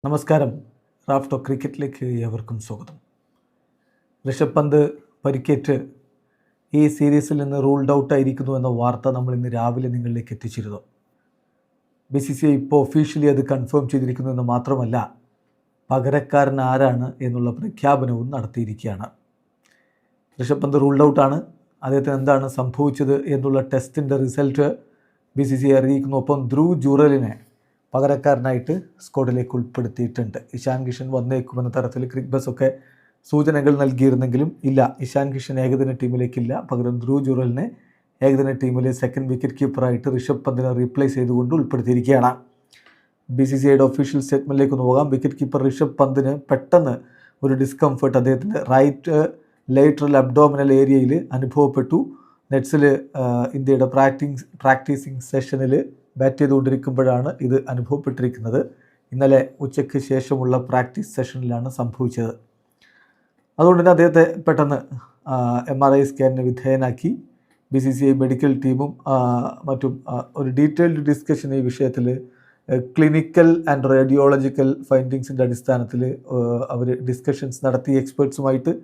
നമസ്കാരം. റാഫ്റ്റോ ക്രിക്കറ്റിലേക്ക് ഏവർക്കും സ്വാഗതം. ഋഷഭ് പന്ത് പരിക്കേറ്റ് ഈ സീരീസിൽ നിന്ന് റൂൾഡ് ഔട്ട് ആയിരിക്കുന്നു എന്ന വാർത്ത നമ്മൾ ഇന്ന് രാവിലെ നിങ്ങളിലേക്ക് എത്തിച്ചിരുന്നു. BCCI ഇപ്പോൾ ഒഫീഷ്യലി അത് കൺഫേം ചെയ്തിരിക്കുന്നു എന്ന് മാത്രമല്ല, പകരക്കാരൻ ആരാണ് എന്നുള്ള പ്രഖ്യാപനവും നടത്തിയിരിക്കുകയാണ്. ഋഷഭ് പന്ത് റൂൾഡ് ഔട്ടാണ്. അദ്ദേഹത്തിന് എന്താണ് സംഭവിച്ചത് എന്നുള്ള ടെസ്റ്റിൻ്റെ റിസൾട്ട് BCCI അറിയിക്കുന്നു. ഒപ്പം ധ്രുവ് ജുറലിനെ പകരക്കാരനായിട്ട് സ്ക്വാഡിലേക്ക് ഉൾപ്പെടുത്തിയിട്ടുണ്ട്. ഇഷാൻ കിഷൻ വന്നേക്കുമെന്ന തരത്തിൽ ക്രിക്ക് ബസ്സൊക്കെ സൂചനകൾ നൽകിയിരുന്നെങ്കിലും ഇല്ല, ഇഷാൻ കിഷൻ ഏകദിന ടീമിലേക്കില്ല. പകരം ധ്രുവ് ജുറലിനെ ഏകദിന ടീമിലെ സെക്കൻഡ് വിക്കറ്റ് കീപ്പറായിട്ട് ഋഷഭ് പന്തിനെ റീപ്ലേസ് ചെയ്തുകൊണ്ട് ഉൾപ്പെടുത്തിയിരിക്കുകയാണ്. BCCIയുടെ ഒഫീഷ്യൽ സ്റ്റേറ്റ്മെൻറ്റിലേക്ക് ഒന്ന് പോകാം. വിക്കറ്റ് കീപ്പർ ഋഷഭ് പന്തിന് പെട്ടെന്ന് ഒരു ഡിസ്കംഫർട്ട് അദ്ദേഹത്തിൻ്റെ റൈറ്റ് ലേറ്ററൽ അബ്ഡോമിനൽ ഏരിയയിൽ അനുഭവപ്പെട്ടു. നെറ്റ്സിൽ ഇന്ത്യയുടെ പ്രാക്ടീസിങ് സെഷനിൽ ബാറ്റ് ചെയ്തുകൊണ്ടിരിക്കുമ്പോഴാണ് ഇത് അനുഭവപ്പെട്ടിരിക്കുന്നത്. ഇന്നലെ ഉച്ചയ്ക്ക് ശേഷമുള്ള പ്രാക്ടീസ് സെഷനിലാണ് സംഭവിച്ചത്. അതുകൊണ്ട് തന്നെ അദ്ദേഹത്തെ പെട്ടെന്ന് MRI സ്കാനിന് വിധേയനാക്കി. BCCI മെഡിക്കൽ ടീമും മറ്റും ഒരു ഡീറ്റെയിൽഡ് ഡിസ്കഷൻ ഈ വിഷയത്തിൽ ക്ലിനിക്കൽ ആൻഡ് റേഡിയോളജിക്കൽ ഫൈൻഡിങ്സിൻ്റെ അടിസ്ഥാനത്തിൽ അവർ ഡിസ്കഷൻസ് നടത്തി എക്സ്പേർട്സുമായിട്ട്.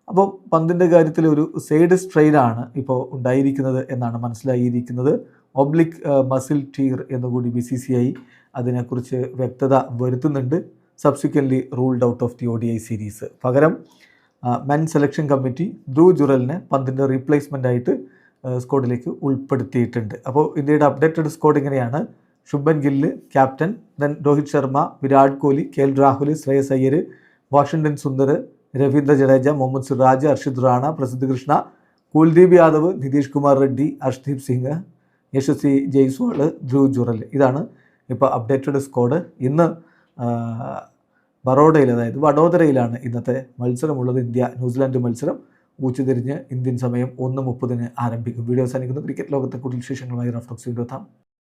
അപ്പോൾ പന്തിൻ്റെ കാര്യത്തിൽ ഒരു സൈഡ് സ്ട്രെയിനാണ് ഇപ്പോൾ ഉണ്ടായിരിക്കുന്നത് എന്നാണ് മനസ്സിലായിരിക്കുന്നത്. ഒബ്ലിക് മസിൽ ടീർ എന്നുകൂടി BCCI അതിനെക്കുറിച്ച് വ്യക്തത വരുത്തുന്നുണ്ട്. Subsequently ruled out of the ODI series. പകരം മെൻ സെലക്ഷൻ കമ്മിറ്റി ധ്രുവ് ജുറലിനെ പന്തിൻ്റെ റീപ്ലേസ്മെൻ്റായിട്ട് സ്ക്വാഡിലേക്ക് ഉൾപ്പെടുത്തിയിട്ടുണ്ട്. അപ്പോൾ ഇന്ത്യയുടെ അപ്ഡേറ്റഡ് സ്ക്വാഡ് ഇങ്ങനെയാണ്: Shubman Gill captain, then Rohit Sharma, Virat Kohli, KL Rahul, Shreyas Iyer, Washington Sundar, Ravindra Jadeja, Mohammed Siraj, Harshit Rana, Prasidh Krishna, Kuldeep Yadav, Nitish Kumar Reddy, Arshdeep Singh, Yashasvi Jaiswal, Dhruv Jurel. ഇതാണ് ഇപ്പോൾ അപ്ഡേറ്റഡ് സ്ക്വാഡ്. ഇന്ന് ബറോഡയിൽ, അതായത് വഡോദരയിലാണ് ഇന്നത്തെ മത്സരമുള്ളത്. ഇന്ത്യ ന്യൂസിലാൻഡ് മത്സരം ഉച്ചതിരിഞ്ഞ് ഇന്ത്യൻ സമയം 1:30 ആരംഭിക്കും. വീഡിയോ അവസാനിക്കുന്നു. ക്രിക്കറ്റ് ലോകത്തെ കൂടുതൽ വിശേഷങ്ങളുമായി റാഫ്റ്റോക്സ് വീണ്ടും എത്താം.